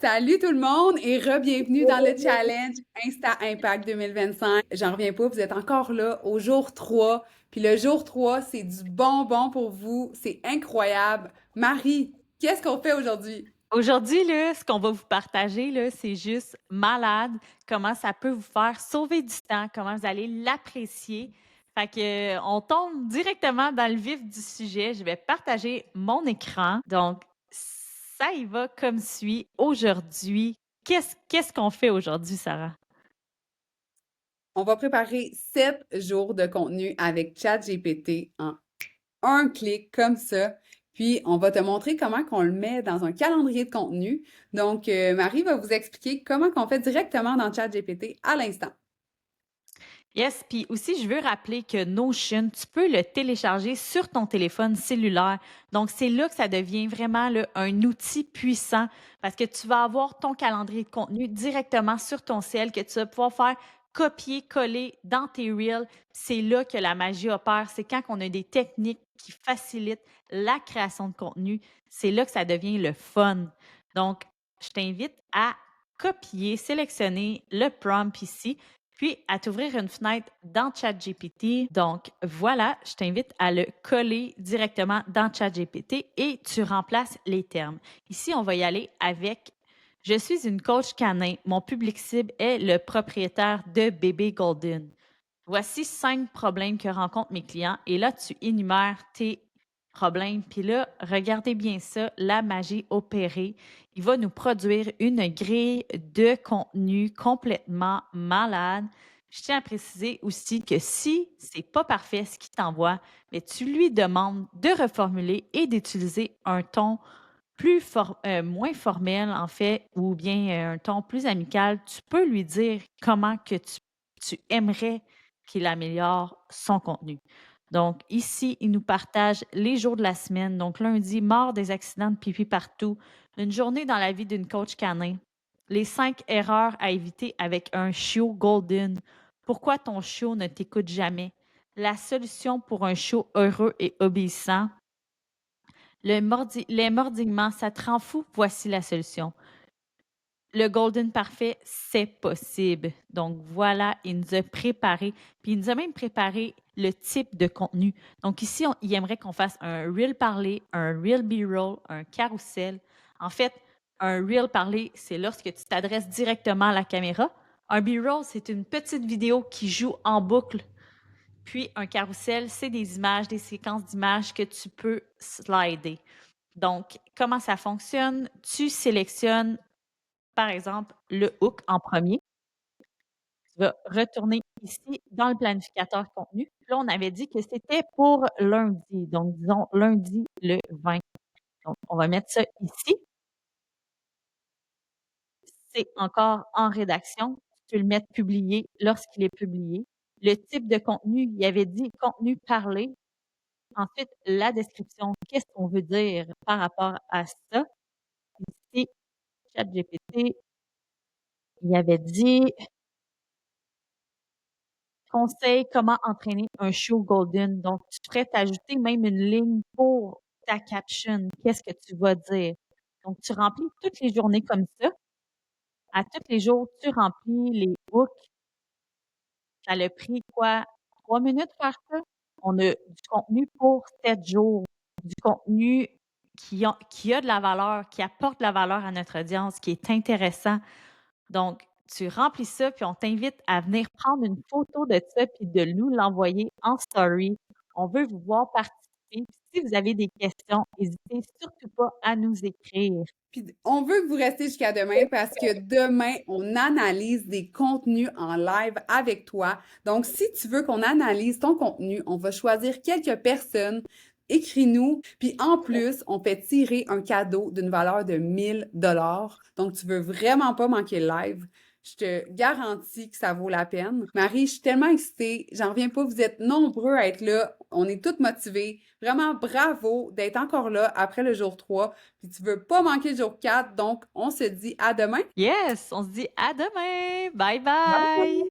Salut tout le monde et re-bienvenue dans le challenge Insta Impact 2025. J'en reviens pas, vous êtes encore là au jour 3. Puis le jour 3, c'est du bonbon pour vous. C'est incroyable. Marie, qu'est-ce qu'on fait aujourd'hui? Aujourd'hui, là, ce qu'on va vous partager, là, c'est juste malade, comment ça peut vous faire sauver du temps, comment vous allez l'apprécier. Fait que, on tombe directement dans le vif du sujet. Je vais partager mon écran. Donc, ça y va comme suit. Aujourd'hui, qu'est-ce qu'on fait aujourd'hui, Sarah? On va préparer 7 jours de contenu avec ChatGPT en un clic comme ça. Puis, on va te montrer comment qu'on le met dans un calendrier de contenu. Donc, Marie va vous expliquer comment qu'on fait directement dans ChatGPT à l'instant. Yes, puis aussi, je veux rappeler que Notion, tu peux le télécharger sur ton téléphone cellulaire. Donc, c'est là que ça devient vraiment là, un outil puissant parce que tu vas avoir ton calendrier de contenu directement sur ton cell que tu vas pouvoir faire copier-coller dans tes Reels. C'est là que la magie opère. C'est quand on a des techniques qui facilitent la création de contenu. C'est là que ça devient le fun. Donc, je t'invite à copier, sélectionner le prompt ici puis à t'ouvrir une fenêtre dans ChatGPT. Donc voilà, je t'invite à le coller directement dans ChatGPT et tu remplaces les termes. Ici, on va y aller avec je suis une coach canin. Mon public cible est le propriétaire de bébé Golden. Voici 5 problèmes que rencontrent mes clients. Et là, tu énumères tes problèmes. Puis là, regardez bien ça, la magie opérée. Il va nous produire une grille de contenu complètement malade. Je tiens à préciser aussi que si c'est pas parfait ce qu'il t'envoie, mais tu lui demandes de reformuler et d'utiliser un ton moins formel, en fait, ou bien un ton plus amical, tu peux lui dire comment que tu aimerais qu'il améliore son contenu. Donc, ici, il nous partage les jours de la semaine. Donc, lundi, mort des accidents de pipi partout. Une journée dans la vie d'une coach canin. Les 5 erreurs à éviter avec un chiot golden. Pourquoi ton chiot ne t'écoute jamais? La solution pour un chiot heureux et obéissant. Les mordillements, ça te rend fou? Voici la solution. Le golden parfait, c'est possible. Donc voilà, il nous a préparé, puis il nous a même préparé le type de contenu. Donc ici, il aimerait qu'on fasse un reel parler, un reel b-roll, un carrousel. En fait, un reel parler, c'est lorsque tu t'adresses directement à la caméra. Un b-roll, c'est une petite vidéo qui joue en boucle. Puis un carrousel, c'est des images, des séquences d'images que tu peux slider. Donc, comment ça fonctionne? Tu sélectionnes, par exemple, le hook en premier. Tu vas retourner ici dans le planificateur contenu. Puis là, on avait dit que c'était pour lundi. Donc, disons lundi le 20. Donc, on va mettre ça ici. C'est encore en rédaction. Tu peux le mettre publié lorsqu'il est publié. Le type de contenu, il avait dit contenu parlé. Ensuite, la description. Qu'est-ce qu'on veut dire par rapport à ça? Ici, ChatGPT, il avait dit conseil comment entraîner un show golden. Donc, tu pourrais t'ajouter même une ligne pour ta caption. Qu'est-ce que tu vas dire? Donc, tu remplis toutes les journées comme ça. À tous les jours, tu remplis les hooks. Ça a pris quoi? 3 minutes faire ça? On a du contenu pour 7 jours. Du contenu qui a de la valeur, qui apporte de la valeur à notre audience, qui est intéressant. Donc, tu remplis ça, puis on t'invite à venir prendre une photo de ça, puis de nous l'envoyer en story. On veut vous voir participer. Puis si vous avez des questions, n'hésitez surtout pas à nous écrire. Puis on veut que vous restiez jusqu'à demain parce que demain, on analyse des contenus en live avec toi. Donc, si tu veux qu'on analyse ton contenu, on va choisir quelques personnes. Écris-nous. Puis en plus, on fait tirer un cadeau d'une valeur de 1000 dollars. Donc, tu veux vraiment pas manquer le live. Je te garantis que ça vaut la peine. Marie, je suis tellement excitée. J'en reviens pas. Vous êtes nombreux à être là. On est toutes motivées. Vraiment, bravo d'être encore là après le jour 3. Puis tu veux pas manquer le jour 4, donc on se dit à demain. Yes, on se dit à demain. Bye bye.